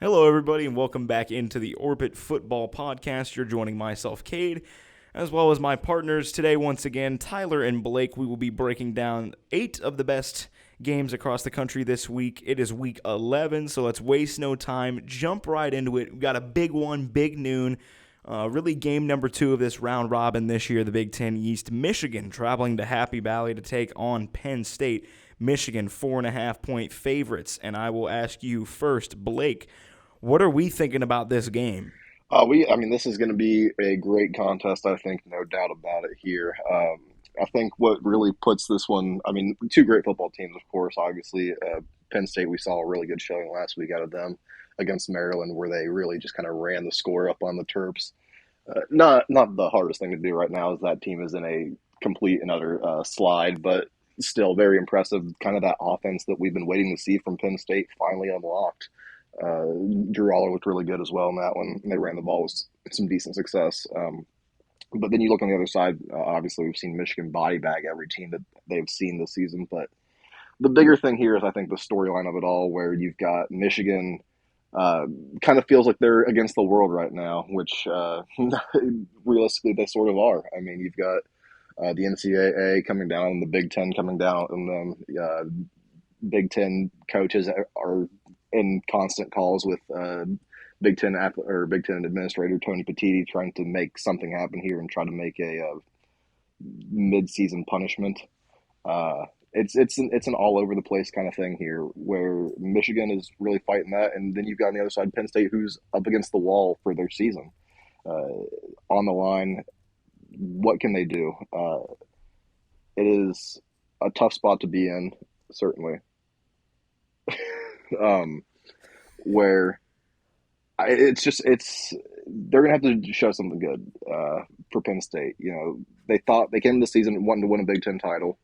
Hello, everybody, and welcome back into the Orbit Football Podcast. You're joining myself, Cade, as well as my partners today. Once again, Tyler and Blake. We will be breaking down 8 of the best games across the country this week. It is week 11, so let's waste no time. Jump right into it. We've got a big one, big noon. Really game number 2 of this round robin this year, the Big Ten East. Michigan traveling to Happy Valley to take on Penn State. Michigan 4.5-point favorites. And I will ask you first, Blake, what are we thinking about this game? This is going to be a great contest. I think, no doubt about it here. I think what really puts this one, two great football teams, of course, obviously. Penn State, we saw a really good showing last week out of them against Maryland, where they really just kind of ran the score up on the Terps. Not the hardest thing to do right now, as that team is in a complete and utter slide, but still very impressive. Kind of that offense that we've been waiting to see from Penn State finally unlocked. Drew Aller looked really good as well in that one. They ran the ball with some decent success. But then you look on the other side, obviously we've seen Michigan body bag every team that they've seen this season. But the bigger thing here is, I think, the storyline of it all, where you've got Michigan kind of feels like they're against the world right now, which realistically they sort of are. I mean, you've got the NCAA coming down, the Big Ten coming down, and then Big Ten coaches are in constant calls with Big Ten administrator Tony Petitti, trying to make something happen here and try to make a mid-season punishment. It's an all over the place kind of thing here, where Michigan is really fighting that, and then you've got on the other side Penn State, who's up against the wall for their season, on the line. What can they do? It is a tough spot to be in, certainly. Where they're gonna have to show something good for Penn State. You know, they thought they came into the season wanting to win a Big Ten title.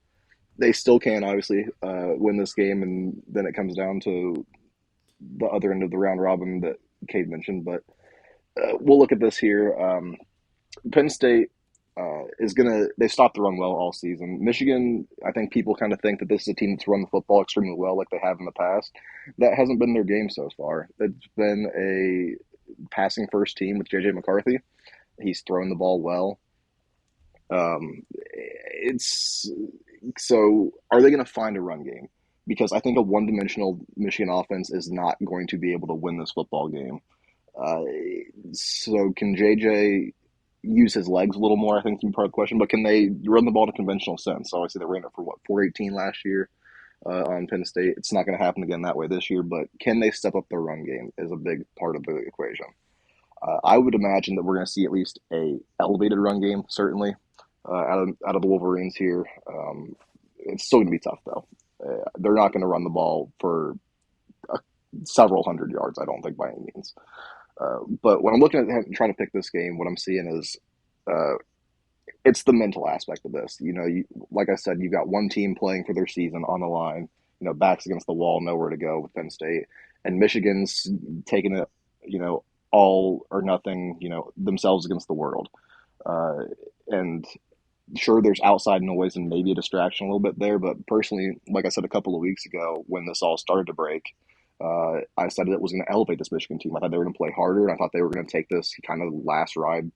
They still can, obviously, win this game, and then it comes down to the other end of the round robin that Cade mentioned. But we'll look at this here. Penn State they stopped the run well all season. Michigan, I think people kind of think that this is a team that's run the football extremely well, like they have in the past. That hasn't been their game so far. It's been a passing first team with JJ McCarthy. He's thrown the ball well. It's so Are they going to find a run game? Because I think a one-dimensional Michigan offense is not going to be able to win this football game. Uh, so can JJ use his legs a little more? I think is part of the question. But can they run the ball in a conventional sense? So obviously they ran it for 418 last year on Penn State. It's not going to happen again that way this year. But can they step up their run game is a big part of the equation. I would imagine that we're going to see at least a elevated run game, certainly out of the Wolverines here. It's still going to be tough though. They're not going to run the ball for several hundred yards, I don't think, by any means. But when I'm looking at trying to pick this game, what I'm seeing is uh, it's the mental aspect of this. You know, like I said, you've got one team playing for their season on the line, backs against the wall, nowhere to go with Penn State. And Michigan's taking it, all or nothing, themselves against the world. And sure, there's outside noise and maybe a distraction a little bit there. But personally, like I said a couple of weeks ago when this all started to break, I said it was going to elevate this Michigan team. I thought they were going to play harder, and I thought they were going to take this kind of last ride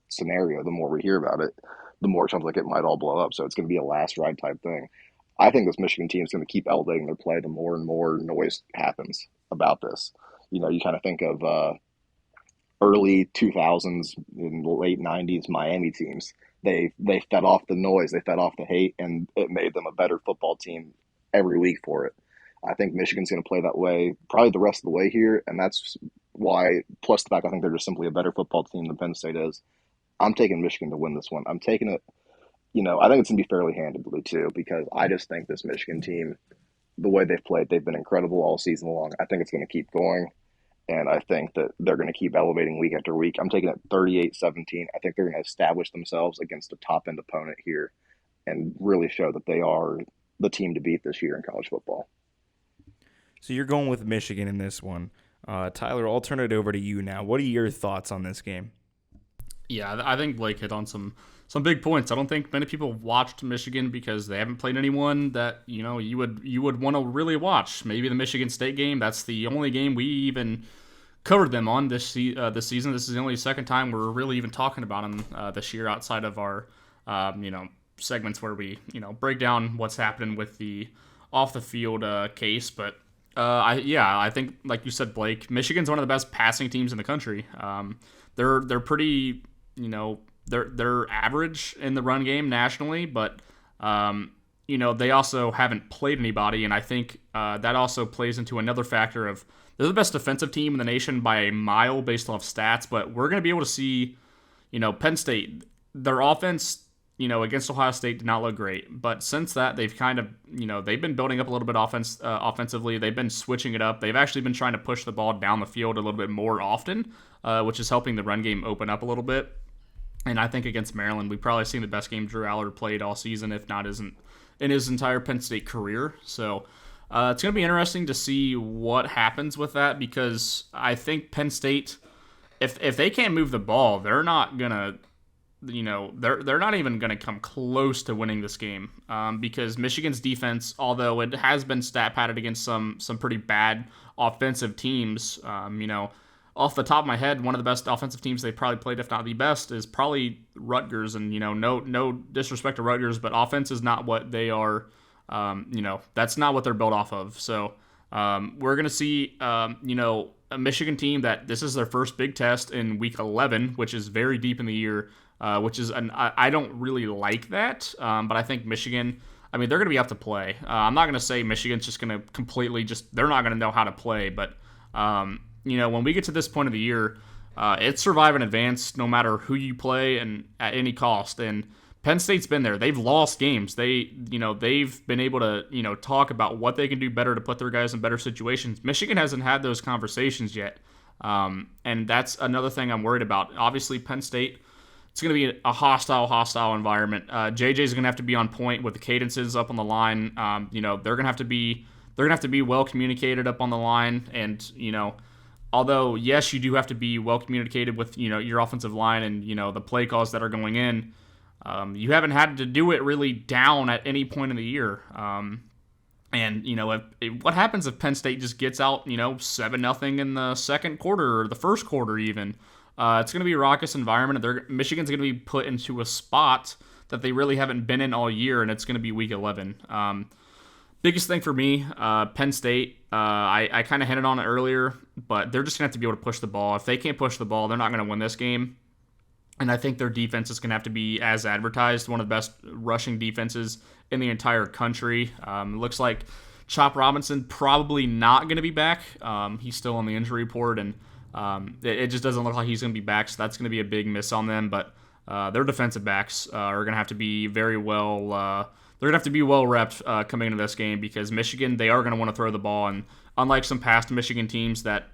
scenario. The more we hear about it, the more it sounds like it might all blow up. So it's going to be a last ride type thing. I think this Michigan team is going to keep elevating their play the more and more noise happens about this. You kind of think of early 2000s and late 90s Miami teams. They fed off the noise, they fed off the hate, and it made them a better football team every week for it. I think Michigan's going to play that way probably the rest of the way here, and that's why, plus the fact I think they're just simply a better football team than Penn State is. I'm taking Michigan to win this one. I'm taking it, I think it's going to be fairly handedly too, because I just think this Michigan team, the way they've played, they've been incredible all season long. I think it's going to keep going. And I think that they're going to keep elevating week after week. I'm taking it 38-17. I think they're going to establish themselves against a top-end opponent here and really show that they are the team to beat this year in college football. So you're going with Michigan in this one. Tyler, I'll turn it over to you now. What are your thoughts on this game? Yeah, I think Blake hit on some big points. I don't think many people watched Michigan because they haven't played anyone that you would want to really watch. Maybe the Michigan State game. That's the only game we even covered them on this season. This is the only second time we're really even talking about them this year outside of our segments where we break down what's happening with the off the field case. But I think like you said, Blake, Michigan's one of the best passing teams in the country. They're pretty they're average in the run game nationally, but they also haven't played anybody, and I think that also plays into another factor of they're the best defensive team in the nation by a mile based off stats, but we're going to be able to see, Penn State, their offense, against Ohio State did not look great, but since that they've kind of, they've been building up a little bit offensively. They've been switching it up. They've actually been trying to push the ball down the field a little bit more often, which is helping the run game open up a little bit. And I think against Maryland, we've probably seen the best game Drew Aller played all season, if not isn't in his entire Penn State career. So it's going to be interesting to see what happens with that, because I think Penn State, if they can't move the ball, they're not going to, they're not even going to come close to winning this game, because Michigan's defense, although it has been stat padded against some pretty bad offensive teams, off the top of my head, one of the best offensive teams they probably played, if not the best, is probably Rutgers. And, no disrespect to Rutgers, but offense is not what they are, that's not what they're built off of. So we're going to see, a Michigan team that this is their first big test in week 11, which is very deep in the year, which is, I don't really like that. But I think Michigan, they're going to be up to play. I'm not going to say Michigan's just going to completely they're not going to know how to play, but, when we get to this point of the year, it's survive and advance no matter who you play and at any cost. And Penn State's been there. They've lost games. They've been able to, talk about what they can do better to put their guys in better situations. Michigan hasn't had those conversations yet. And that's another thing I'm worried about. Obviously, Penn State, it's going to be a hostile environment. JJ's going to have to be on point with the cadences up on the line. They're going to have to be well communicated up on the line, and although, yes, you do have to be well communicated with, your offensive line and, the play calls that are going in. You haven't had to do it really down at any point in the year. What happens if Penn State just gets out, 7-0 in the second quarter or the first quarter even? It's going to be a raucous environment. Michigan's going to be put into a spot that they really haven't been in all year, and it's going to be week 11. Biggest thing for me, Penn State, I kind of hinted on it earlier, but they're just going to have to be able to push the ball. If they can't push the ball, they're not going to win this game. And I think their defense is going to have to be, as advertised, one of the best rushing defenses in the entire country. It looks like Chop Robinson probably not going to be back. He's still on the injury report, and it just doesn't look like he's going to be back, so that's going to be a big miss on them. But their defensive backs are going to have to be very well they're going to have to be well-repped coming into this game, because Michigan, they are going to want to throw the ball. And unlike some past Michigan teams that,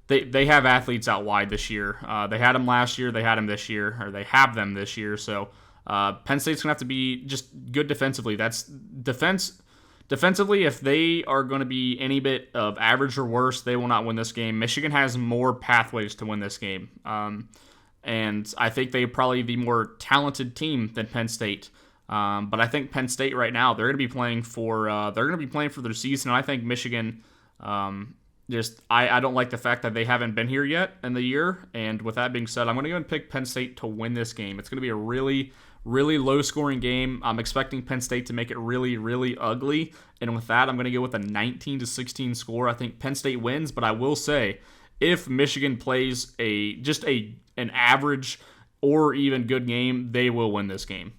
they have athletes out wide this year. They had them last year. They had them this year, or they have them this year. So Penn State's going to have to be just good defensively. That's defensively, if they are going to be any bit of average or worse, they will not win this game. Michigan has more pathways to win this game. And I think they're probably the more talented team than Penn State. But I think Penn State right now, they're going to be playing for their season. And I think Michigan, I don't like the fact that they haven't been here yet in the year. And with that being said, I'm going to go and pick Penn State to win this game. It's going to be a really, really low scoring game. I'm expecting Penn State to make it really, really ugly. And with that, I'm going to go with a 19-16 score. I think Penn State wins, but I will say, if Michigan plays an average or even good game, they will win this game.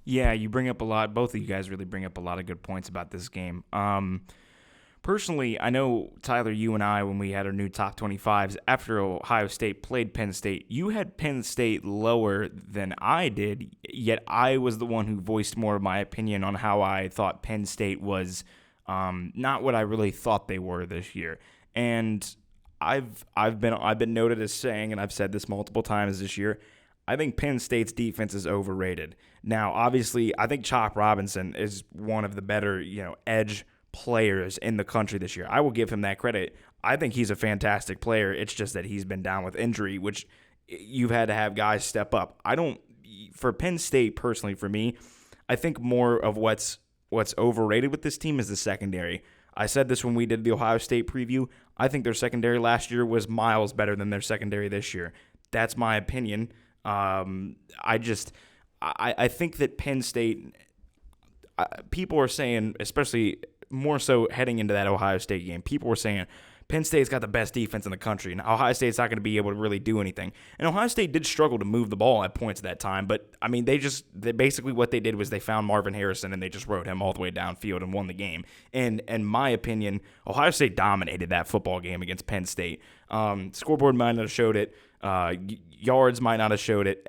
Yeah, you bring up a lot. Both of you guys really bring up a lot of good points about this game. Personally, I know, Tyler, you and I, when we had our new top 25s, after Ohio State played Penn State, you had Penn State lower than I did, yet I was the one who voiced more of my opinion on how I thought Penn State was not what I really thought they were this year. And I've been noted as saying, and I've said this multiple times this year, I think Penn State's defense is overrated. Now, obviously, I think Chop Robinson is one of the better, edge players in the country this year. I will give him that credit. I think he's a fantastic player. It's just that he's been down with injury, which you've had to have guys step up. For Penn State, personally, for me, I think more of what's overrated with this team is the secondary. I said this when we did the Ohio State preview. I think their secondary last year was miles better than their secondary this year. That's my opinion. I think that Penn State, people are saying, especially more so heading into that Ohio State game, people were saying Penn State's got the best defense in the country, and Ohio State's not going to be able to really do anything. And Ohio State did struggle to move the ball at points at that time, but, I mean, they basically what they did was they found Marvin Harrison, and they just rode him all the way downfield and won the game. And in my opinion, Ohio State dominated that football game against Penn State. Scoreboard might not have showed it. Yards might not have showed it.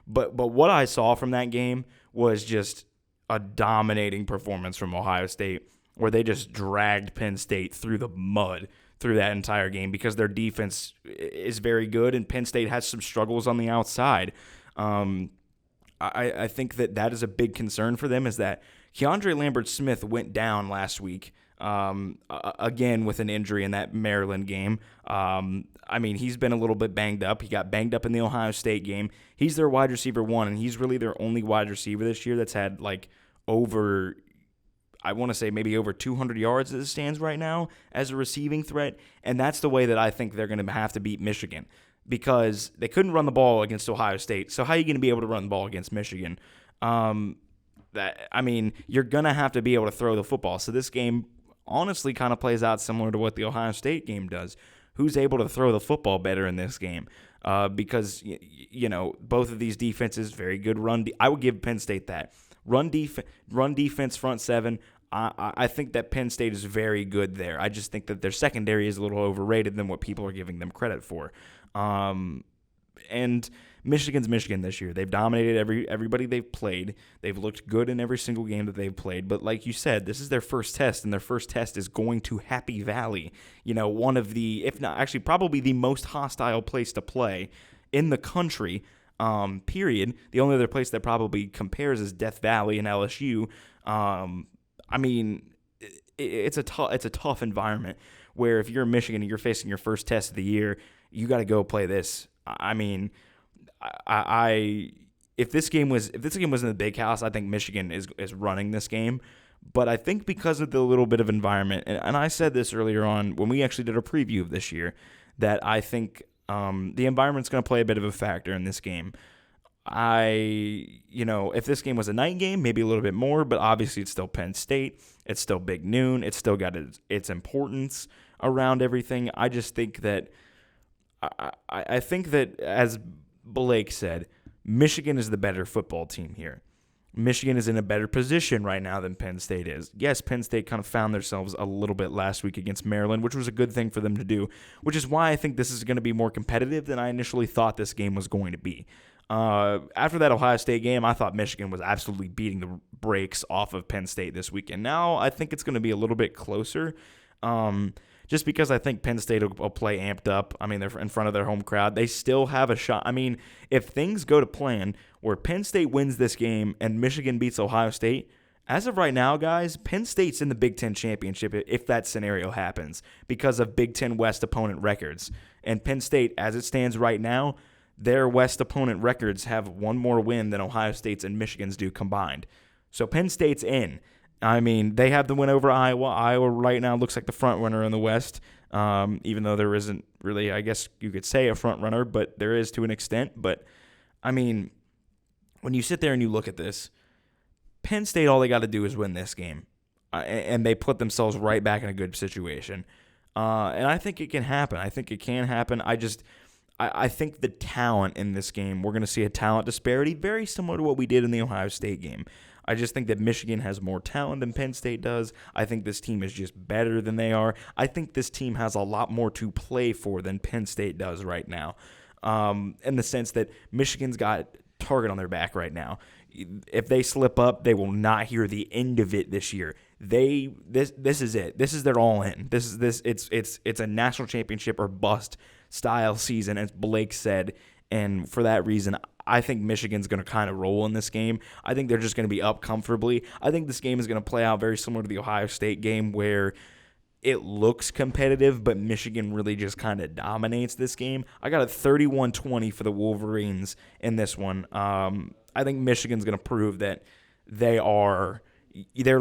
But what I saw from that game was just a dominating performance from Ohio State, where they just dragged Penn State through the mud through that entire game because their defense is very good and Penn State has some struggles on the outside. I think that is a big concern for them, is that Keandre Lambert-Smith went down last week again with an injury in that Maryland game. I mean, he's been a little bit banged up. He got banged up in the Ohio State game. He's their wide receiver 1, and he's really their only wide receiver this year that's had over 200 yards as it stands right now as a receiving threat. And that's the way that I think they're going to have to beat Michigan, because they couldn't run the ball against Ohio State. So how are you going to be able to run the ball against Michigan? You're going to have to be able to throw the football. So this game honestly kind of plays out similar to what the Ohio State game does. Who's able to throw the football better in this game? Because, both of these defenses, very good run. I would give Penn State that. Run defense, front seven. I think that Penn State is very good there. I just think that their secondary is a little overrated than what people are giving them credit for. And Michigan's Michigan this year. They've dominated everybody they've played. They've looked good in every single game that they've played. But like you said, this is their first test, and their first test is going to Happy Valley. One of the, if not actually probably the most hostile place to play in the country, period. The only other place that probably compares is Death Valley and LSU. It's a tough environment where if you're in Michigan and you're facing your first test of the year, you got to go play this. If this game was in the Big House, I think Michigan is running this game. But I think because of the little bit of environment, and I said this earlier on when we actually did a preview of this year, that I think the environment's going to play a bit of a factor in this game. If this game was a night game, maybe a little bit more, but obviously it's still Penn State. It's still big noon. It's still got its importance around everything. I just think that I think that, as Blake said, Michigan is the better football team here. Michigan is in a better position right now than Penn State is. Yes, Penn State kind of found themselves a little bit last week against Maryland, which was a good thing for them to do, which is why I think this is going to be more competitive than I initially thought this game was going to be. After that Ohio State game, I thought Michigan was absolutely beating the brakes off of Penn State this weekend. Now I think it's going to be a little bit closer, just because I think Penn State will play amped up. I mean, they're in front of their home crowd. They still have a shot. I mean, if things go to plan where Penn State wins this game and Michigan beats Ohio State, as of right now, guys, Penn State's in the Big Ten championship if that scenario happens because of Big Ten West opponent records. And Penn State, as it stands right now, their West opponent records have one more win than Ohio State's and Michigan's do combined. So Penn State's in. I mean, they have the win over Iowa. Iowa right now looks like the front runner in the West, even though there isn't really, I guess you could say, a front runner, but there is to an extent. But, I mean, when you sit there and you look at this, Penn State, all they got to do is win this game, and they put themselves right back in a good situation. And I think it can happen. I think it can happen. I think the talent in this game, we're going to see a talent disparity very similar to what we did in the Ohio State game. I just think that Michigan has more talent than Penn State does. I think this team is just better than they are. I think this team has a lot more to play for than Penn State does right now, in the sense that Michigan's got target on their back right now. If they slip up, they will not hear the end of it this year. This is it. This is their all in. It's a national championship or bust style season, as Blake said, and for that reason, I think Michigan's going to kind of roll in this game. I think they're just going to be up comfortably. I think this game is going to play out very similar to the Ohio State game, where it looks competitive, but Michigan really just kind of dominates this game. I got a 31-20 for the Wolverines in this one. I think Michigan's going to prove that they're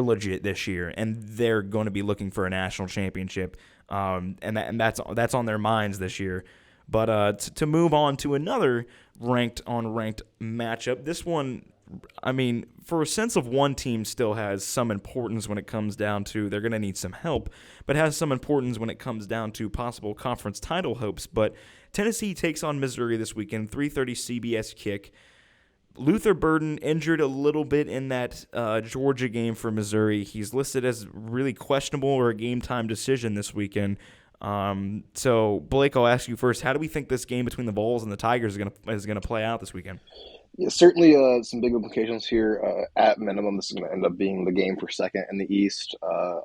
legit this year, and they're going to be looking for a national championship. and that's on their minds this year. But to move on to another ranked matchup, this one, I mean, for a sense of one team still has some importance when it comes down to they're going to need some help, but has some importance when it comes down to possible conference title hopes. But Tennessee takes on Missouri this weekend, 3:30 CBS kick. Luther Burden injured a little bit in that Georgia game for Missouri. He's listed as really questionable or a game-time decision this weekend. So, Blake, I'll ask you first. How do we think this game between the Vols and the Tigers is gonna play out this weekend? Yeah, certainly some big implications here. At minimum, this is going to end up being the game for second in the East.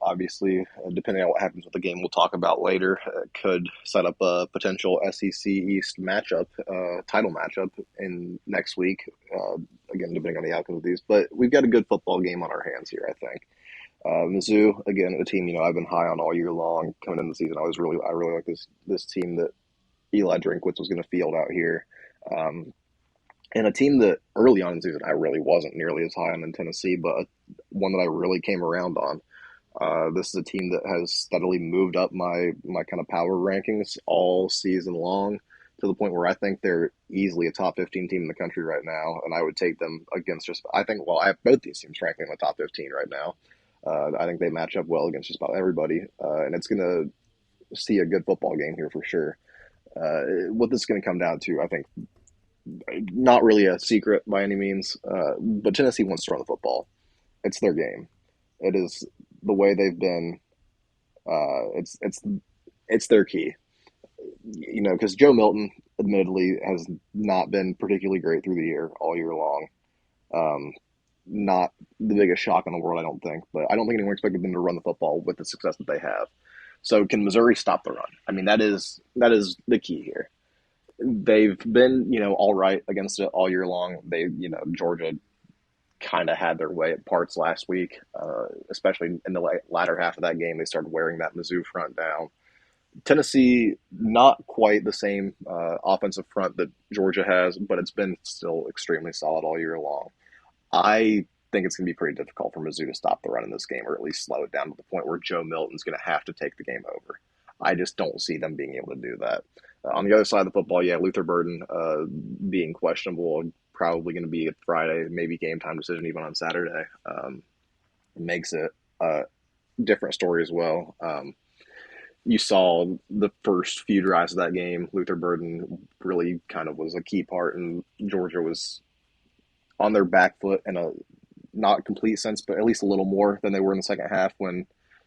Obviously, depending on what happens with the game we'll talk about later, it could set up a potential SEC East matchup, title matchup in next week. Again, depending on the outcome of these. But we've got a good football game on our hands here, I think. Mizzou, again, a team I've been high on all year long coming into the season. I really like this team that Eli Drinkwitz was going to field out here. And a team that early on in the season I really wasn't nearly as high on in Tennessee, but one that I really came around on. This is a team that has steadily moved up my kind of power rankings all season long to the point where I think they're easily a top 15 team in the country right now, and I would take them against I have both these teams ranking in the top 15 right now. I think they match up well against just about everybody, and it's going to see a good football game here for sure. What this is going to come down to, I think, not really a secret by any means, but Tennessee wants to run the football. It's their game. It is the way they've been. It's their key. Because Joe Milton, admittedly, has not been particularly great through the year, all year long. Not the biggest shock in the world, I don't think, but I don't think anyone expected them to run the football with the success that they have. So can Missouri stop the run? I mean, that is the key here. They've been, all right against it all year long. Georgia kind of had their way at parts last week, especially in the latter half of that game. They started wearing that Mizzou front down. Tennessee, not quite the same offensive front that Georgia has, but it's been still extremely solid all year long. I think it's going to be pretty difficult for Mizzou to stop the run in this game, or at least slow it down to the point where Joe Milton's going to have to take the game over. I just don't see them being able to do that. On the other side of the football, Luther Burden being questionable, probably going to be a Friday, maybe game time decision even on Saturday, makes it a different story as well. You saw the first few drives of that game. Luther Burden really kind of was a key part, and Georgia was on their back foot in a not complete sense, but at least a little more than they were in the second half when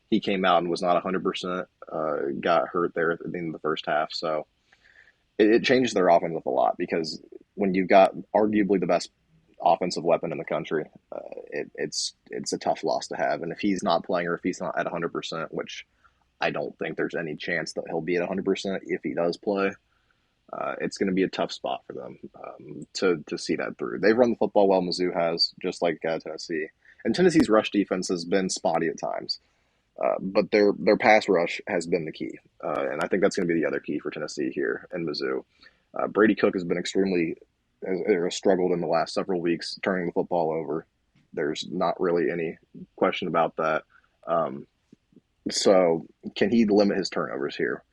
he came out and was not 100%, got hurt there at the end of the first half. So it changed their offense up a lot, because when you've got arguably the best offensive weapon in the country, it's a tough loss to have. And if he's not playing, or if he's not at 100%, which I don't think there's any chance that he'll be at 100% if he does play, it's going to be a tough spot for them to see that through. They've run the football well, Mizzou has, just like Tennessee. And Tennessee's rush defense has been spotty at times. But their pass rush has been the key. And I think that's going to be the other key for Tennessee here in Mizzou. Brady Cook has been has struggled in the last several weeks turning the football over. There's not really any question about that. So can he limit his turnovers here?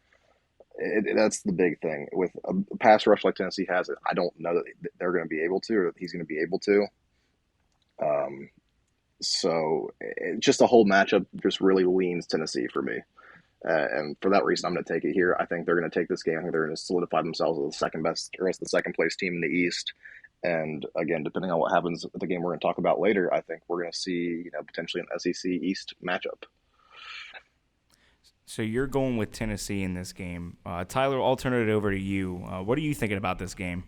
That's the big thing. With a pass rush like Tennessee has, I don't know that they're going to be able to, or that he's going to be able to. So just the whole matchup just really leans Tennessee for me. And for that reason, I'm going to take it here. I think they're going to take this game. I think they're going to solidify themselves as the second best, or as the second place team in the East. And again, depending on what happens at the game we're going to talk about later, I think we're going to see, potentially an SEC East matchup. So you're going with Tennessee in this game. Tyler, I'll turn it over to you. What are you thinking about this game?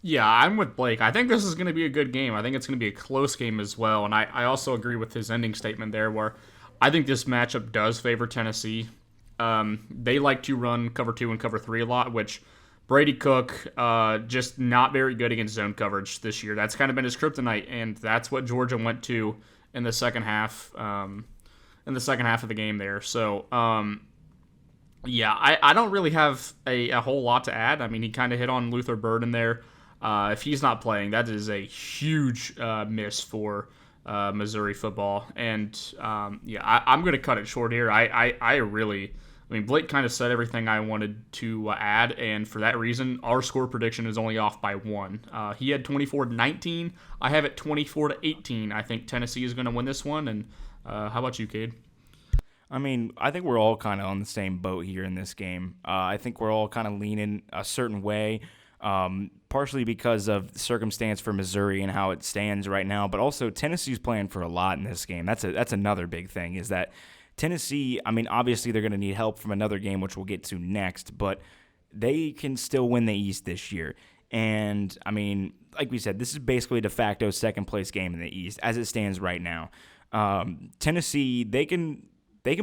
Yeah, I'm with Blake. I think this is going to be a good game. I think it's going to be a close game as well. And I also agree with his ending statement there, where I think this matchup does favor Tennessee. They like to run cover 2 and cover 3 a lot, which Brady Cook just not very good against zone coverage this year. That's kind of been his kryptonite, and that's what Georgia went to in the second half. In the second half of the game there. So, I don't really have a whole lot to add. I mean, he kind of hit on Luther Burden there. If he's not playing, that is a huge miss for Missouri football. And, I'm going to cut it short here. I really I mean, Blake kind of said everything I wanted to add, and for that reason, our score prediction is only off by 1. He had 24-19. I have it 24-18. I think Tennessee is going to win this one. And how about you, Cade? I mean, I think we're all kind of on the same boat here in this game. I think we're all kind of leaning a certain way, partially because of the circumstance for Missouri and how it stands right now, but also Tennessee's playing for a lot in this game. That's another big thing, is that Tennessee, I mean, obviously they're going to need help from another game, which we'll get to next, but they can still win the East this year. And, I mean, like we said, this is basically a de facto second-place game in the East as it stands right now. Tennessee, they can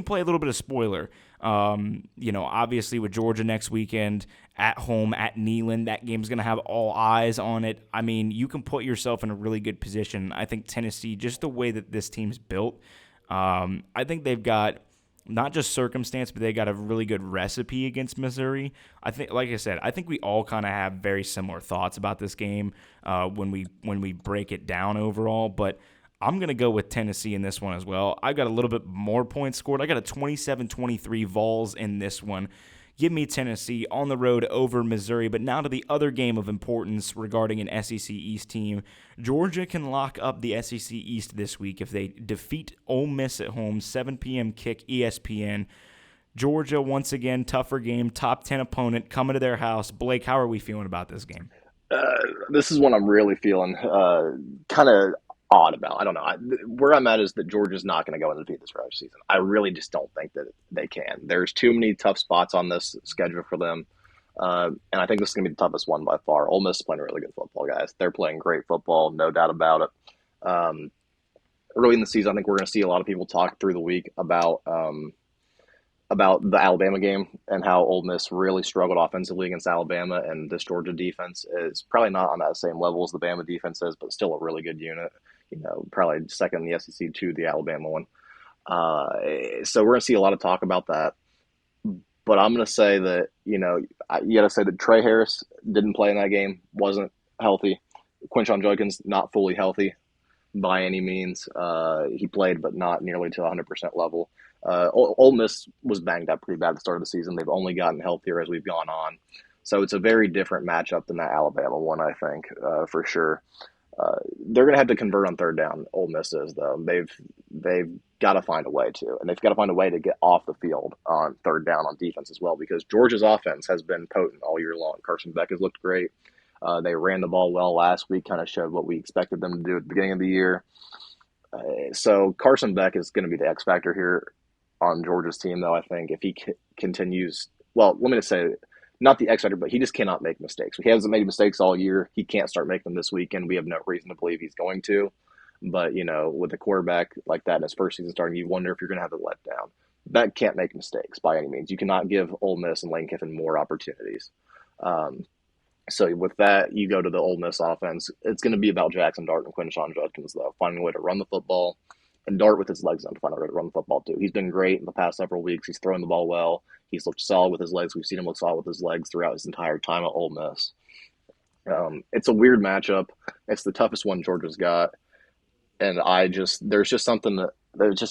play a little bit of spoiler. Obviously with Georgia next weekend, at home, at Neyland, that game's going to have all eyes on it. I mean, you can put yourself in a really good position. I think Tennessee, just the way that this team's built, I think they've got not just circumstance, but they got a really good recipe against Missouri. I think, like I said, I think we all kind of have very similar thoughts about this game when we break it down overall. But I'm going to go with Tennessee in this one as well. I got a little bit more points scored. I got a 27-23 Vols in this one. Give me Tennessee on the road over Missouri. But now to the other game of importance regarding an SEC East team. Georgia can lock up the SEC East this week if they defeat Ole Miss at home, 7 p.m. kick, ESPN. Georgia, once again, tougher game, top 10 opponent, coming to their house. Blake, how are we feeling about this game? This is one I'm really feeling kind of odd about. I don't know. Where I'm at is that Georgia's not going to go undefeated this regular season. I really just don't think that they can. There's too many tough spots on this schedule for them. And I think this is going to be the toughest one by far. Ole Miss is playing really good football, guys. They're playing great football, no doubt about it. Early in the season, I think we're going to see a lot of people talk through the week about the Alabama game and how Ole Miss really struggled offensively against Alabama, and this Georgia defense is probably not on that same level as the Bama defense is, but still a really good unit. Probably second in the SEC to the Alabama one. So we're going to see a lot of talk about that. But I'm going to say that, you got to say that Trey Harris didn't play in that game, wasn't healthy. Quinshon Judkins, not fully healthy by any means. He played, but not nearly to 100% level. Ole Miss was banged up pretty bad at the start of the season. They've only gotten healthier as we've gone on. So it's a very different matchup than that Alabama one, I think, for sure. They're going to have to convert on third down. Ole Miss is, though. They've got to find a way to, and they've got to find a way to get off the field on third down on defense as well, because Georgia's offense has been potent all year long. Carson Beck has looked great. They ran the ball well last week, kind of showed what we expected them to do at the beginning of the year. So Carson Beck is going to be the X factor here on Georgia's team, though. I think if he continues, well, let me just say, not the X factor, but he just cannot make mistakes. He hasn't made mistakes all year. He can't start making them this weekend. We have no reason to believe he's going to. But, with a quarterback like that in his first season starting, you wonder if you're going to have a letdown. Beck can't make mistakes by any means. You cannot give Ole Miss and Lane Kiffin more opportunities. So with that, you go to the Ole Miss offense. It's going to be about Jackson Dart and Quinshon Judkins, though, finding a way to run the football. And Dart with his legs on to find a way to run the football, too. He's been great in the past several weeks. He's throwing the ball well. He's looked solid with his legs. We've seen him look solid with his legs throughout his entire time at Ole Miss. It's a weird matchup. It's the toughest one Georgia's got. And there's just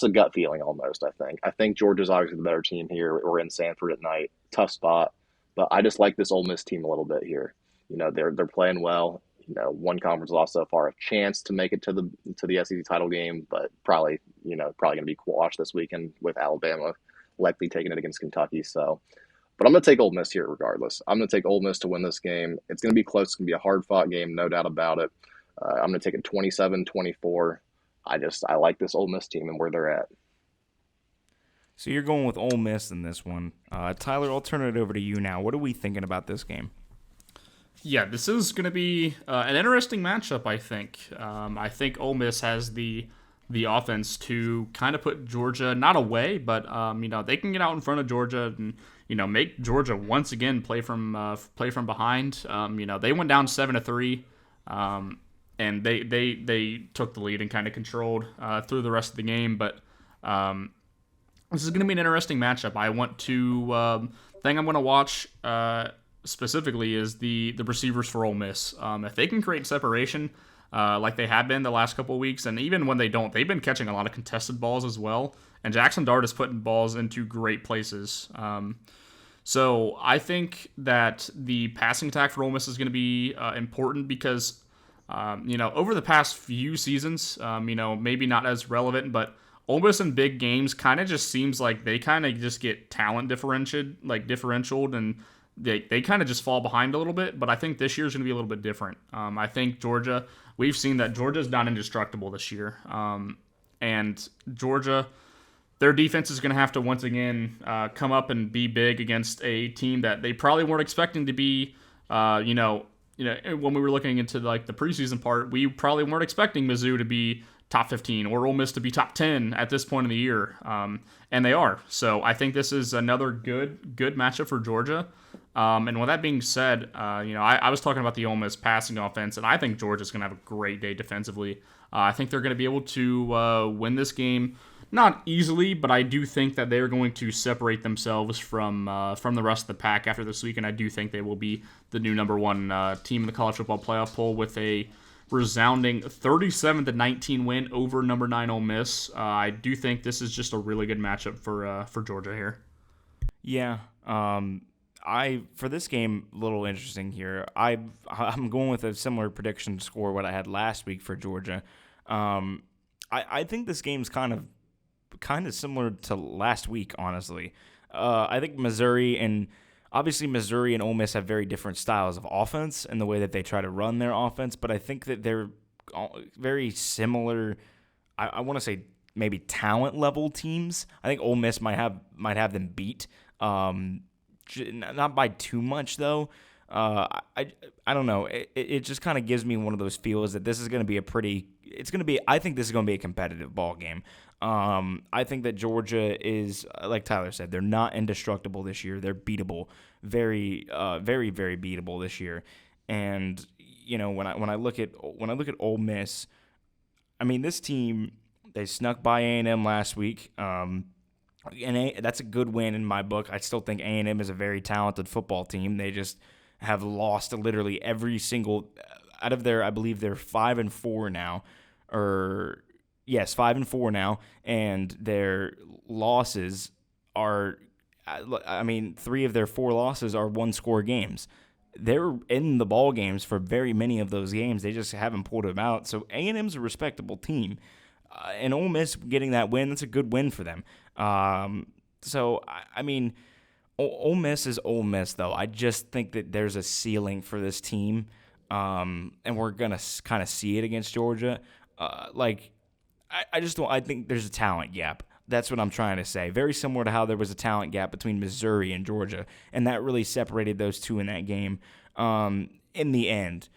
a gut feeling almost, I think. I think Georgia's obviously the better team here. We're in Sanford at night. Tough spot. But I just like this Ole Miss team a little bit here. They're playing well. One conference loss so far, a chance to make it to the SEC title game, but probably going to be quashed this weekend with Alabama likely taking it against Kentucky. So, but I'm going to take Ole Miss here regardless. I'm going to take Ole Miss to win this game. It's going to be close. It's going to be a hard-fought game, no doubt about it. I'm going to take it 27-24. I like this Ole Miss team and where they're at. So you're going with Ole Miss in this one. Tyler, I'll turn it over to you now. What are we thinking about this game? Yeah, this is going to be an interesting matchup, I think. I think Ole Miss has the offense to kind of put Georgia not away, but they can get out in front of Georgia and make Georgia once again play from behind. They went down 7-3, and they took the lead and kind of controlled through the rest of the game. But this is going to be an interesting matchup. I want to thing I'm going to watch. Specifically is the receivers for Ole Miss. If they can create separation, like they have been the last couple of weeks. And even when they don't, they've been catching a lot of contested balls as well. And Jackson Dart is putting balls into great places. So I think that the passing attack for Ole Miss is going to be important because, over the past few seasons, maybe not as relevant, but Ole Miss in big games kind of just seems like they kind of just get talent differentialed, and they kind of just fall behind a little bit. But I think this year is going to be a little bit different. I think Georgia, we've seen that Georgia's not indestructible this year. And Georgia, their defense is going to have to once again come up and be big against a team that they probably weren't expecting to be, when we were looking into like the preseason part, we probably weren't expecting Mizzou to be top 15 or Ole Miss to be top 10 at this point in the year, and they are. So I think this is another good matchup for Georgia. And with that being said, I was talking about the Ole Miss passing offense, and I think Georgia's going to have a great day defensively. I think they're going to be able to win this game. Not easily, but I do think that they're going to separate themselves from the rest of the pack after this week, and I do think they will be the new number one team in the college football playoff poll with a resounding 37-19 win over number 9 Ole Miss. I do think this is just a really good matchup for Georgia here. Yeah, for this game, a little interesting here. I'm going with a similar prediction score what I had last week for Georgia. I think this game's kind of similar to last week, honestly. I think Missouri and Ole Miss have very different styles of offense and the way that they try to run their offense, but I think that they're very similar. I want to say maybe talent level teams. I think Ole Miss might have them beat, not by too much though. I don't know. It just kind of gives me one of those feels that this is going to be I think this is going to be a competitive ball game. I think that Georgia is, like Tyler said, they're not indestructible this year. They're beatable, very, very, very beatable this year. And when I look at Ole Miss, I mean, this team, they snuck by A&M last week. And that's a good win in my book. I still think A&M is a very talented football team. They just have lost literally every single out of their, I believe they're 5-4 now, or yes, 5-4 now, and their losses are, 3 of their 4 losses are one-score games. They're in the ball games for very many of those games. They just haven't pulled them out. So A&M's a respectable team, and Ole Miss getting that win, that's a good win for them. Ole Miss is Ole Miss, though. I just think that there's a ceiling for this team, and we're going to kind of see it against Georgia. I think there's a talent gap. That's what I'm trying to say. Very similar to how there was a talent gap between Missouri and Georgia, and that really separated those two in that game in the end.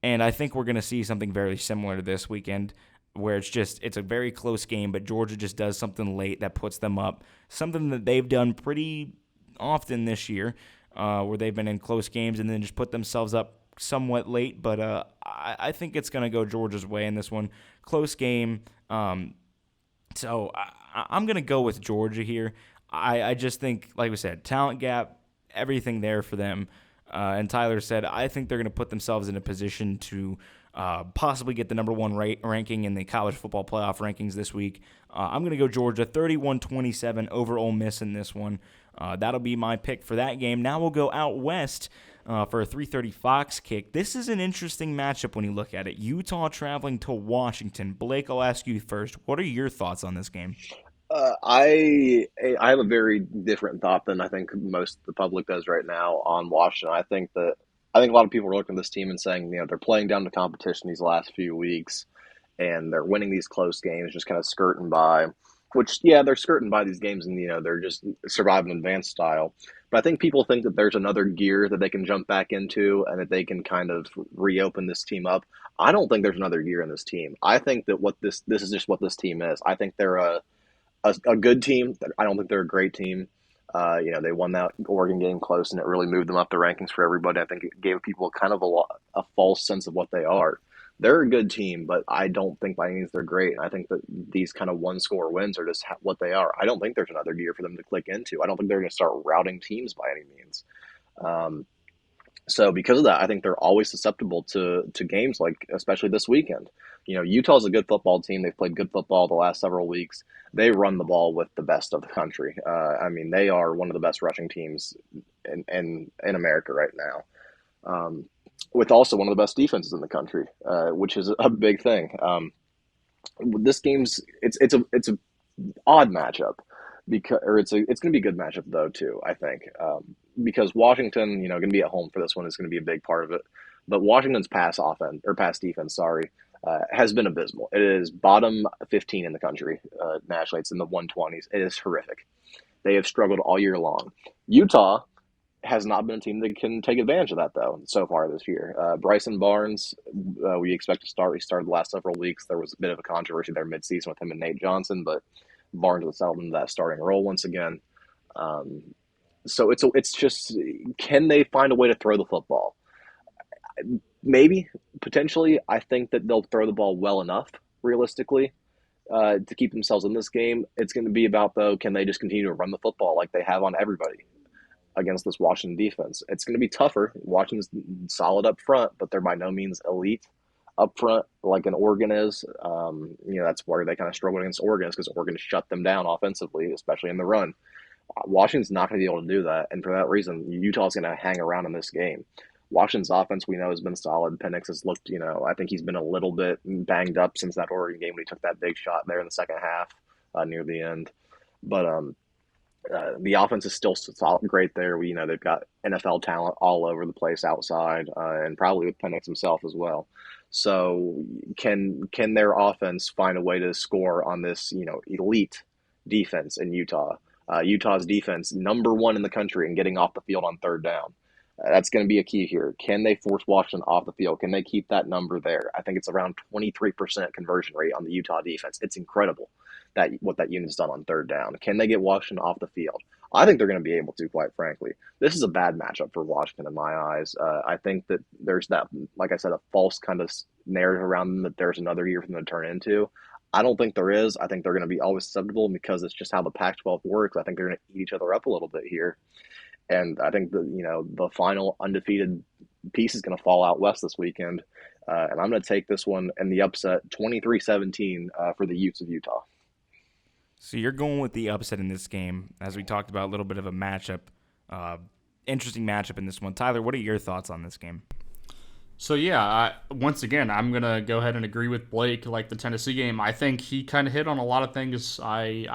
And I think we're going to see something very similar to this weekend, where it's a very close game, but Georgia just does something late that puts them up, something that they've done pretty often this year, where they've been in close games and then just put themselves up somewhat late. But I think it's going to go Georgia's way in this one. Close game. So I'm going to go with Georgia here. I just think, like we said, talent gap, everything there for them. And Tyler said, I think they're going to put themselves in a position to possibly get the number 1 ranking in the college football playoff rankings this week. I'm going to go Georgia 31-27 over Ole Miss in this one. That'll be my pick for that game. Now we'll go out west for a 3:30 Fox kick. This is an interesting matchup when you look at it. Utah traveling to Washington. Blake, I'll ask you first. What are your thoughts on this game? I have a very different thought than I think most of the public does right now on Washington. I think a lot of people are looking at this team and saying, they're playing down to competition these last few weeks, and they're winning these close games, just kind of skirting by. Which, yeah, they're skirting by these games, and they're just survive and advance style. But I think people think that there's another gear that they can jump back into, and that they can kind of reopen this team up. I don't think there's another gear in this team. I think that this is just what this team is. I think they're a good team. I don't think they're a great team. They won that Oregon game close, and it really moved them up the rankings for everybody. I think it gave people kind of a false sense of what they are. They're a good team, but I don't think by any means they're great. I think that these kind of one-score wins are just what they are. I don't think there's another gear for them to click into. I don't think they're going to start routing teams by any means. So because of that, I think they're always susceptible to games like, especially this weekend. Utah's a good football team. They've played good football the last several weeks. They run the ball with the best of the country. I mean, they are one of the best rushing teams in America right now. With also one of the best defenses in the country, which is a big thing. This game's it's a odd matchup because or it's going to be a good matchup though too. I think because Washington, going to be at home for this one is going to be a big part of it. But Washington's pass defense, sorry, has been abysmal. It is bottom 15 in the country nationally. It's in the 120s. It is horrific. They have struggled all year long. Utah has not been a team that can take advantage of that, though, so far this year. Bryson Barnes, we expect to start. He started the last several weeks. There was a bit of a controversy there midseason with him and Nate Johnson, but Barnes was settled into that starting role once again. So it's just, can they find a way to throw the football? Maybe, potentially. I think that they'll throw the ball well enough, realistically, to keep themselves in this game. It's going to be about, though, can they just continue to run the football like they have on everybody against this Washington defense? It's going to be tougher. Washington's solid up front, but they're by no means elite up front like an Oregon is. That's where they kind of struggle against Oregon, because Oregon shut them down offensively, especially in the run. Washington's not going to be able to do that, and for that reason, Utah's going to hang around in this game. Washington's offense, we know, has been solid. Penix has looked, I think he's been a little bit banged up since that Oregon game when he took that big shot there in the second half near the end. But the offense is still solid, great there. They've got NFL talent all over the place outside, and probably with Penix himself as well. So can their offense find a way to score on this, elite defense in Utah? Utah's defense, number one in the country in getting off the field on third down. That's going to be a key here. Can they force Washington off the field? Can they keep that number there? I think it's around 23% conversion rate on the Utah defense. It's incredible what that unit's done on third down. Can they get Washington off the field? I think they're going to be able to, quite frankly. This is a bad matchup for Washington in my eyes. I think that there's that, like I said, a false kind of narrative around them that there's another year for them to turn into. I don't think there is. I think they're going to be always susceptible because it's just how the Pac-12 works. I think they're going to eat each other up a little bit here. And I think the final undefeated piece is going to fall out west this weekend. And I'm going to take this one in the upset 23-17 for the Utes of Utah. So you're going with the upset in this game. As we talked about, a little bit of a matchup. Interesting matchup in this one. Tyler, what are your thoughts on this game? So yeah, once again, I'm going to go ahead and agree with Blake. Like the Tennessee game, I think he kind of hit on a lot of things I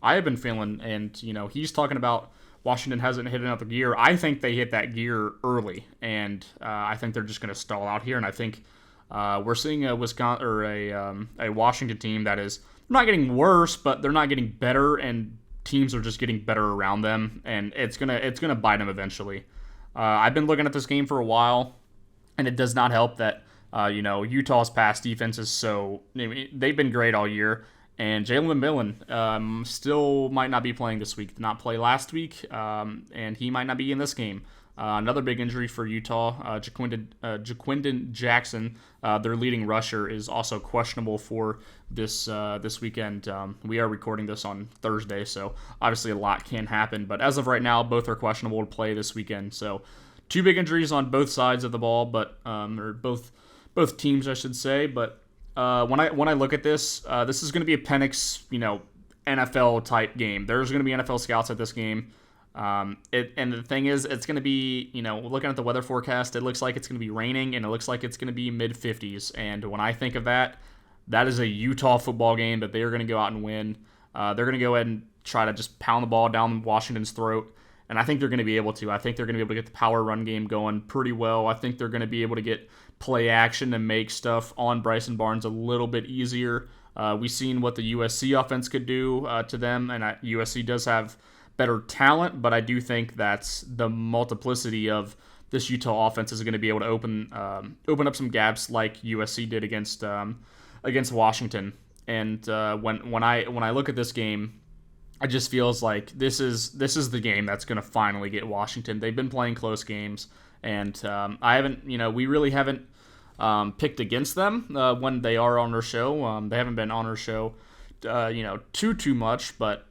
have been feeling. And, he's talking about Washington hasn't hit another gear. I think they hit that gear early, and I think they're just going to stall out here. And I think we're seeing a Wisconsin or a Washington team that is not getting worse, but they're not getting better, and teams are just getting better around them, and it's gonna bite them eventually. I've been looking at this game for a while, and it does not help that Utah's pass defense is they've been great all year. And Jalen McMillan still might not be playing this week. Did not play last week, and he might not be in this game. Another big injury for Utah, Jaquindon Jackson, their leading rusher, is also questionable for this weekend. We are recording this on Thursday, so obviously a lot can happen. But as of right now, both are questionable to play this weekend. So two big injuries on both sides of the ball, but or both teams, I should say. But when I look at this, this is going to be a Penix, NFL type game. There's going to be NFL scouts at this game. And the thing is, it's going to be, looking at the weather forecast, it looks like it's going to be raining, and it looks like it's going to be mid-50s. And when I think of that, that is a Utah football game that they are going to go out and win. They're going to go ahead and try to just pound the ball down Washington's throat. And I think they're going to be able to. I think they're going to be able to get the power run game going pretty well. I think they're going to be able to get play action and make stuff on Bryson Barnes a little bit easier. We've seen what the USC offense could do to them, and USC does have better talent, but I do think that's the multiplicity of this Utah offense is going to be able to open up some gaps like USC did against Washington. And when I look at this game, it just feels like this is the game that's going to finally get Washington. They've been playing close games, and we really haven't picked against them when they are on our show. They haven't been on our show, too much, but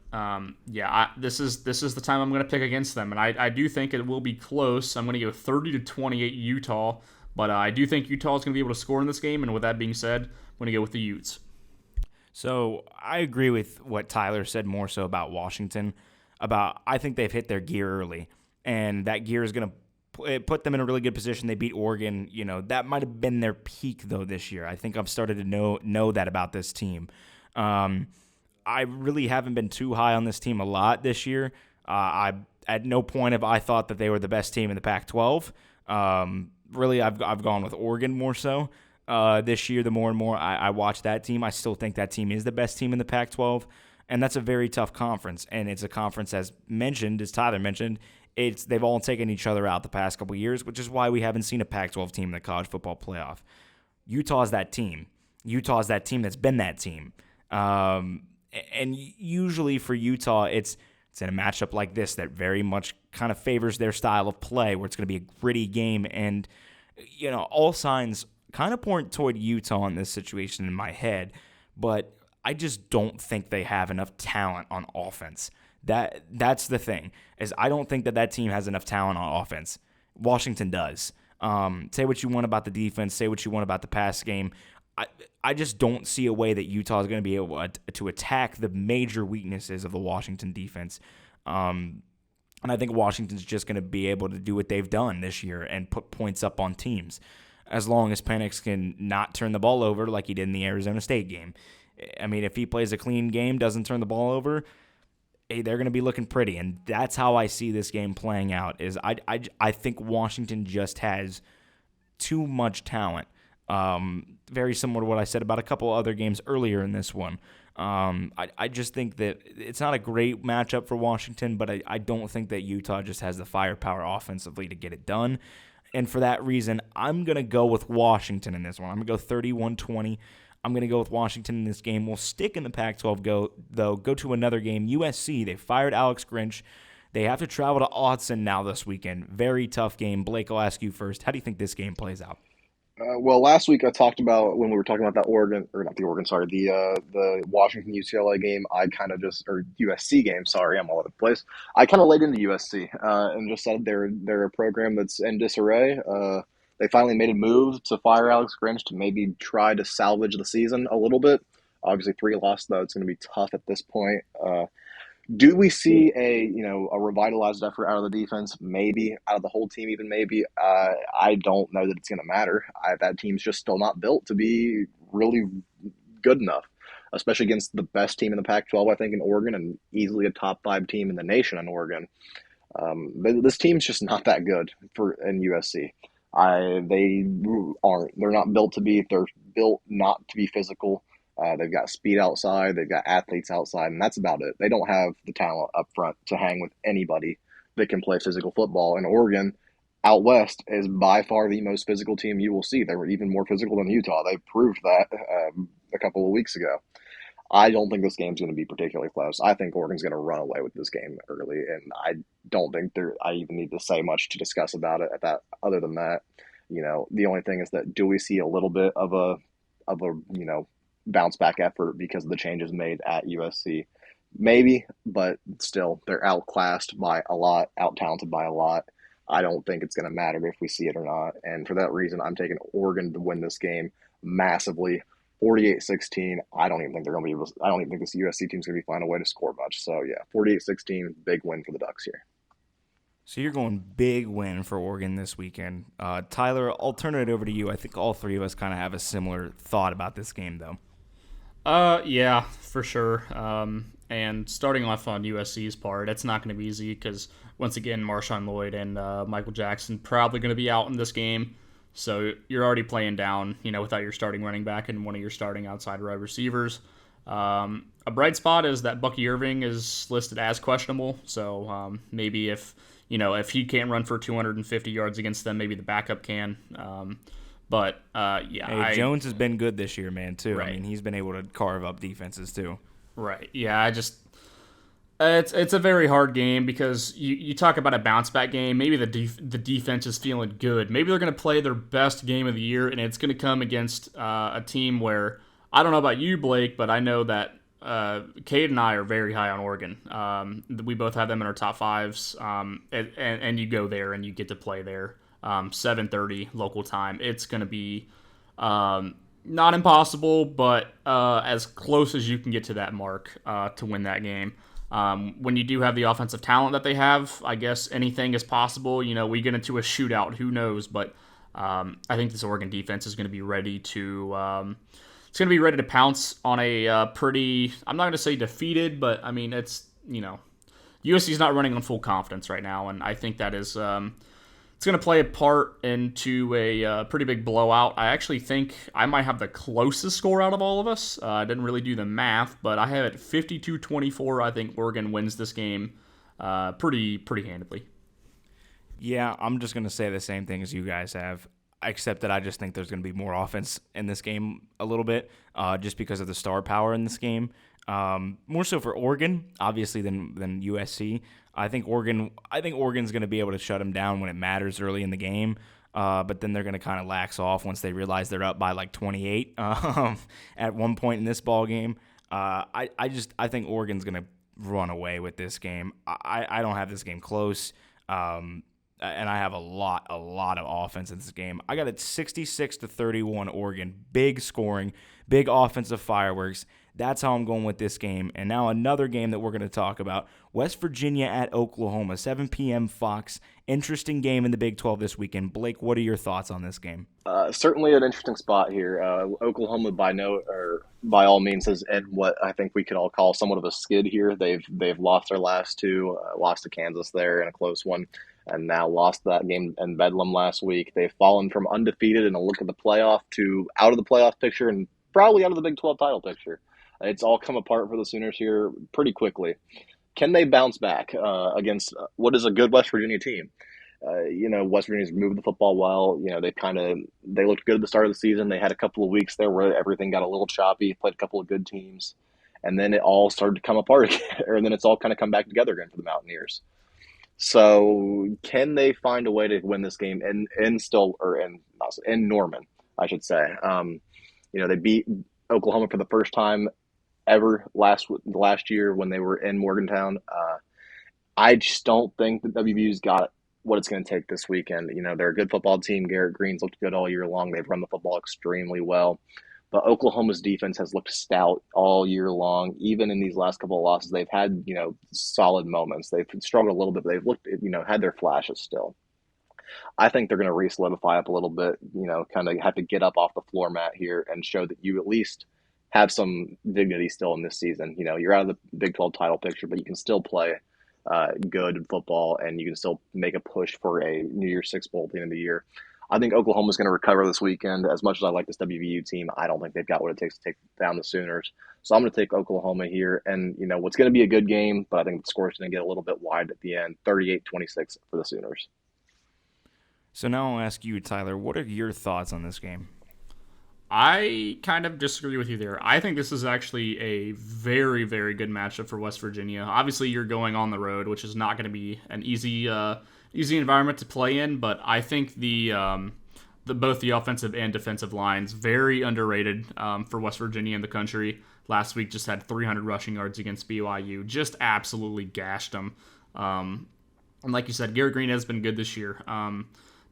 This is the time I'm going to pick against them, and I do think it will be close. I'm going to go 30-28 Utah, but I do think Utah is going to be able to score in this game. And with that being said, I'm going to go with the Utes. So I agree with what Tyler said more so about Washington. I think they've hit their gear early, and that gear is going to put them in a really good position. They beat Oregon. That might have been their peak though this year. I think I've started to know that about this team. I really haven't been too high on this team a lot this year. At no point have I thought that they were the best team in the Pac-12. Really, I've gone with Oregon more so. This year, the more and more I watch that team, I still think that team is the best team in the Pac-12, and that's a very tough conference. And it's a conference, as Tyler mentioned, they've all taken each other out the past couple of years, which is why we haven't seen a Pac-12 team in the college football playoff. Utah's that team. Utah's that team that's been that team. And usually for Utah, it's in a matchup like this that very much kind of favors their style of play, where it's going to be a gritty game. And, all signs kind of point toward Utah in this situation in my head, but I just don't think they have enough talent on offense. That's the thing, is I don't think that team has enough talent on offense. Washington does. Say what you want about the defense, say what you want about the pass game. I just don't see a way that Utah is going to be able to attack the major weaknesses of the Washington defense. And I think Washington's just going to be able to do what they've done this year and put points up on teams, as long as Penix can not turn the ball over like he did in the Arizona State game. I mean, if he plays a clean game, doesn't turn the ball over, hey, they're going to be looking pretty. And that's how I see this game playing out, is I think Washington just has too much talent. Very similar to what I said about a couple other games earlier in this one. I just think that it's not a great matchup for Washington, but I don't think that Utah just has the firepower offensively to get it done. And for that reason, I'm going to go with Washington in this one. I'm going to go 31-20. I'm going to go with Washington in this game. We'll stick in the Pac-12, go to another game. USC, they fired Alex Grinch. They have to travel to Autzen now this weekend. Very tough game. Blake, I'll ask you first. How do you think this game plays out? Well, last week I talked about, when we were talking about the Washington UCLA game, or USC game, sorry, I'm all over the place. I kind of laid into USC and just said they're a program that's in disarray. They finally made a move to fire Alex Grinch to maybe try to salvage the season a little bit. Obviously, 3 losses, though, it's going to be tough at this point. Do we see a revitalized effort out of the defense? Maybe. Out of the whole team, even maybe. I don't know that it's going to matter. That team's just still not built to be really good enough, especially against the best team in the Pac-12, I think, in Oregon, and easily a top 5 team in the nation in Oregon. This team's just not that good in USC. They aren't. They're not built to be. They're built not to be physical. They've got speed outside. They've got athletes outside, and that's about it. They don't have the talent up front to hang with anybody that can play physical football. And Oregon, out west, is by far the most physical team you will see. They were even more physical than Utah. They proved that a couple of weeks ago. I don't think this game's going to be particularly close. I think Oregon's going to run away with this game early, and I don't think I even need to say much to discuss about it other than that. The only thing is that, do we see a little bit of a bounce back effort because of the changes made at USC? Maybe, but still, they're outclassed by a lot, out-talented by a lot. I don't think it's going to matter if we see it or not. And for that reason, I'm taking Oregon to win this game massively, 48-16. I don't even think this USC team's going to find a way to score much. So yeah, 48-16, big win for the Ducks here. So you're going big win for Oregon this weekend. Tyler, I'll turn it over to you. I think all three of us kind of have a similar thought about this game, though. Yeah, for sure. And starting off on USC's part, it's not going to be easy because, once again, Marshawn Lloyd and Michael Jackson probably going to be out in this game. So you're already playing down, without your starting running back and one of your starting outside wide receivers. A bright spot is that Bucky Irving is listed as questionable. So maybe if he can't run for 250 yards against them, maybe the backup can. Jones has been good this year, man, too. Right. I mean, he's been able to carve up defenses, too. Right. Yeah, it's a very hard game because you talk about a bounce-back game. Maybe the defense is feeling good. Maybe they're going to play their best game of the year, and it's going to come against a team where, I don't know about you, Blake, but I know that Cade and I are very high on Oregon. We both have them in our top fives, and you go there and you get to play there. 7:30 local time. It's going to be not impossible, but as close as you can get to that mark to win that game. When you do have the offensive talent that they have, I guess anything is possible. We get into a shootout, who knows? But I think this Oregon defense is going to be ready to. It's going to be ready to pounce on a pretty. I'm not going to say defeated, but I mean it's USC's not running on full confidence right now, and I think that is. It's going to play a part into a pretty big blowout. I actually think I might have the closest score out of all of us. I didn't really do the math, but I have it 52-24. I think Oregon wins this game pretty handedly. Yeah, I'm just going to say the same thing as you guys have, except that I just think there's going to be more offense in this game a little bit, just because of the star power in this game. More so for Oregon, obviously, than USC. I think Oregon's going to be able to shut them down when it matters early in the game, but then they're going to kind of lax off once they realize they're up by like 28 at one point in this ball game. I think Oregon's going to run away with this game. I don't have this game close, and I have a lot of offense in this game. I got it 66-31 Oregon. Big scoring, big offensive fireworks. That's how I'm going with this game. And now another game that we're going to talk about, West Virginia at Oklahoma, 7 p.m. Fox. Interesting game in the Big 12 this weekend. Blake, what are your thoughts on this game? Certainly an interesting spot here. Oklahoma, by all means, is in what I think we could all call somewhat of a skid here. They've lost their last two, lost to Kansas there in a close one, and now lost that game in Bedlam last week. They've fallen from undefeated in a look at the playoff to out of the playoff picture and probably out of the Big 12 title picture. It's all come apart for the Sooners here pretty quickly. Can they bounce back against what is a good West Virginia team? West Virginia's moved the football well. They looked good at the start of the season. They had a couple of weeks there where everything got a little choppy, played a couple of good teams, and then it all started to come apart again, and then it's all kind of come back together again for the Mountaineers. So can they find a way to win this game in Norman, I should say? They beat Oklahoma for the first time ever last year when they were in Morgantown. I just don't think that WVU's got what it's going to take this weekend. They're a good football team. Garrett Green's looked good all year long. They've run the football extremely well. But Oklahoma's defense has looked stout all year long. Even in these last couple of losses, they've had, solid moments. They've struggled a little bit, but they've looked, had their flashes still. I think they're going to re-solidify up a little bit, kind of have to get up off the floor mat here and show that you at least have some dignity still in this season. You're out of the Big 12 title picture, but you can still play good football, and you can still make a push for a New Year's Six Bowl at the end of the year. I think Oklahoma's going to recover this weekend. As much as I like this WVU team, I don't think they've got what it takes to take down the Sooners. So I'm going to take Oklahoma here. And, what's going to be a good game, but I think the score's going to get a little bit wide at the end, 38-26 for the Sooners. So now I'll ask you, Tyler, what are your thoughts on this game? I kind of disagree with you there. I think this is actually a very, very good matchup for West Virginia. Obviously, you're going on the road, which is not going to be an easy environment to play in. But I think both the offensive and defensive lines very underrated for West Virginia in the country. Last week, just had 300 rushing yards against BYU. Just absolutely gashed them. And like you said, Garrett Green has been good this year.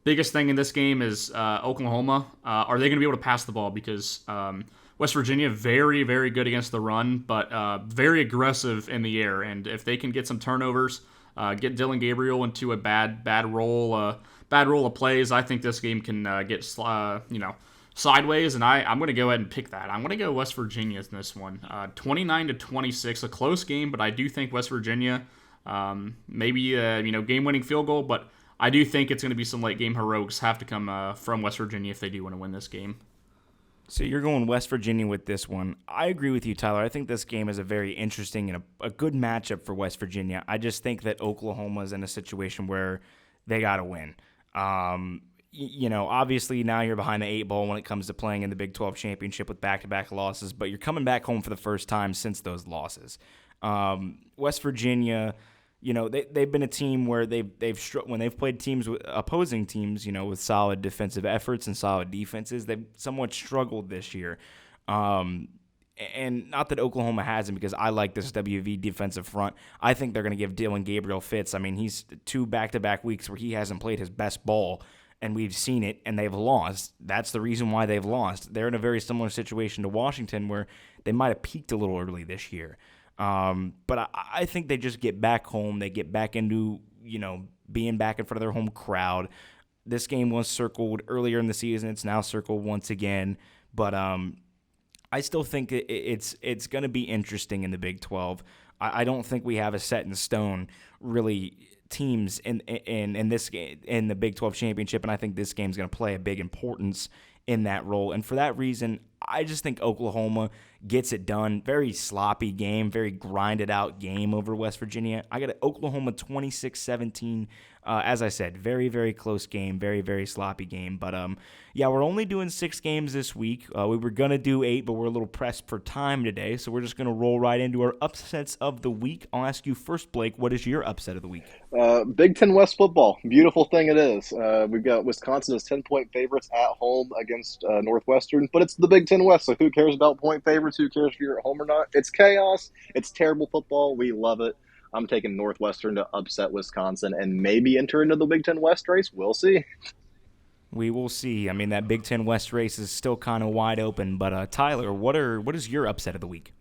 Biggest thing in this game is Oklahoma. Are they going to be able to pass the ball? Because West Virginia, very, very good against the run, but very aggressive in the air. And if they can get some turnovers, get Dylan Gabriel into a bad roll of plays, I think this game can get sideways. And I'm going to go ahead and pick that. I'm going to go West Virginia in this one, 29-26, a close game, but I do think West Virginia maybe game-winning field goal, but I do think it's going to be some late-game heroics have to come from West Virginia if they do want to win this game. So you're going West Virginia with this one. I agree with you, Tyler. I think this game is a very interesting and a good matchup for West Virginia. I just think that Oklahoma's in a situation where they got to win. Obviously now you're behind the 8 ball when it comes to playing in the Big 12 championship with back-to-back losses, but you're coming back home for the first time since those losses. West Virginia, they've been a team where when they've played teams with opposing teams, with solid defensive efforts and solid defenses, they've somewhat struggled this year. And And not that Oklahoma hasn't, because I like this WV defensive front. I think they're going to give Dylan Gabriel fits. I mean, he's 2 back-to-back weeks where he hasn't played his best ball, and we've seen it, and they've lost. That's the reason why they've lost. They're in a very similar situation to Washington, where they might have peaked a little early this year. But I think they just get back home. They get back into, being back in front of their home crowd. This game was circled earlier in the season. It's now circled once again. But I still think it's going to be interesting in the Big 12. I don't think we have a set in stone, really, teams in this game, in the Big 12 championship, and I think this game's going to play a big importance in that role. And for that reason, I just think Oklahoma gets it done. Very sloppy game, very grinded out game over West Virginia. I got Oklahoma 26-17. As I said, very, very close game, very, very sloppy game. But, we're only doing 6 games this week. We were going to do 8, but we're a little pressed for time today, so we're just going to roll right into our upsets of the week. I'll ask you first, Blake, what is your upset of the week? Big Ten West football. Beautiful thing it is. We've got Wisconsin as 10-point favorites at home against Northwestern, but it's the Big Ten West, so who cares about point favorites? Who cares if you're at home or not? It's chaos. It's terrible football. We love it. I'm taking Northwestern to upset Wisconsin and maybe enter into the Big Ten West race. We'll see. We will see. I mean, that Big Ten West race is still kind of wide open. But Tyler, what is your upset of the week?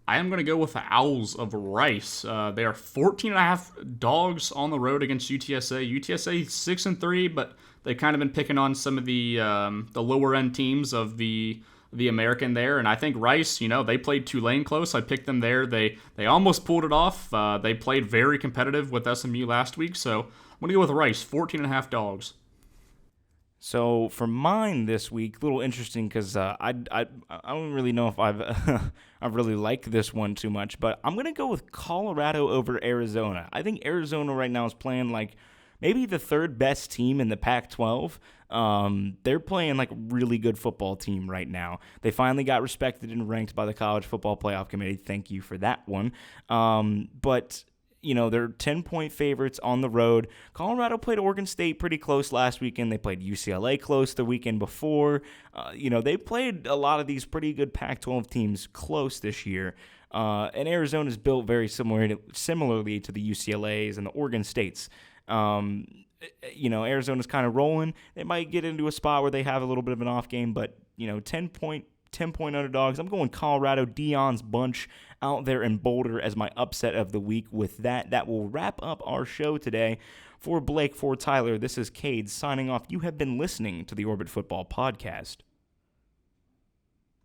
I am going to go with the Owls of Rice. They are 14.5 dogs on the road against UTSA. UTSA 6-3, but they've kind of been picking on some of the lower end teams of the American there, and I think Rice, they played Tulane close. I picked them there. They almost pulled it off. They played very competitive with SMU last week, so I'm going to go with Rice, 14.5 dogs. So for mine this week, a little interesting because I don't really know if I've really liked this one too much, but I'm going to go with Colorado over Arizona. I think Arizona right now is playing like maybe the 3rd best team in the Pac-12. They're playing like a really good football team right now. They finally got respected and ranked by the College Football Playoff Committee. Thank you for that one. But they're 10-point favorites on the road. Colorado played Oregon State pretty close last weekend. They played UCLA close the weekend before. They played a lot of these pretty good Pac-12 teams close this year. And Arizona's built very similarly to the UCLAs and the Oregon States. Arizona's kind of rolling. They might get into a spot where they have a little bit of an off game, but 10-point underdogs. I'm going Colorado, Deion's bunch out there in Boulder as my upset of the week. With that will wrap up our show today. For Blake, for Tyler, this is Cade signing off. You have been listening to the Orbit Football Podcast.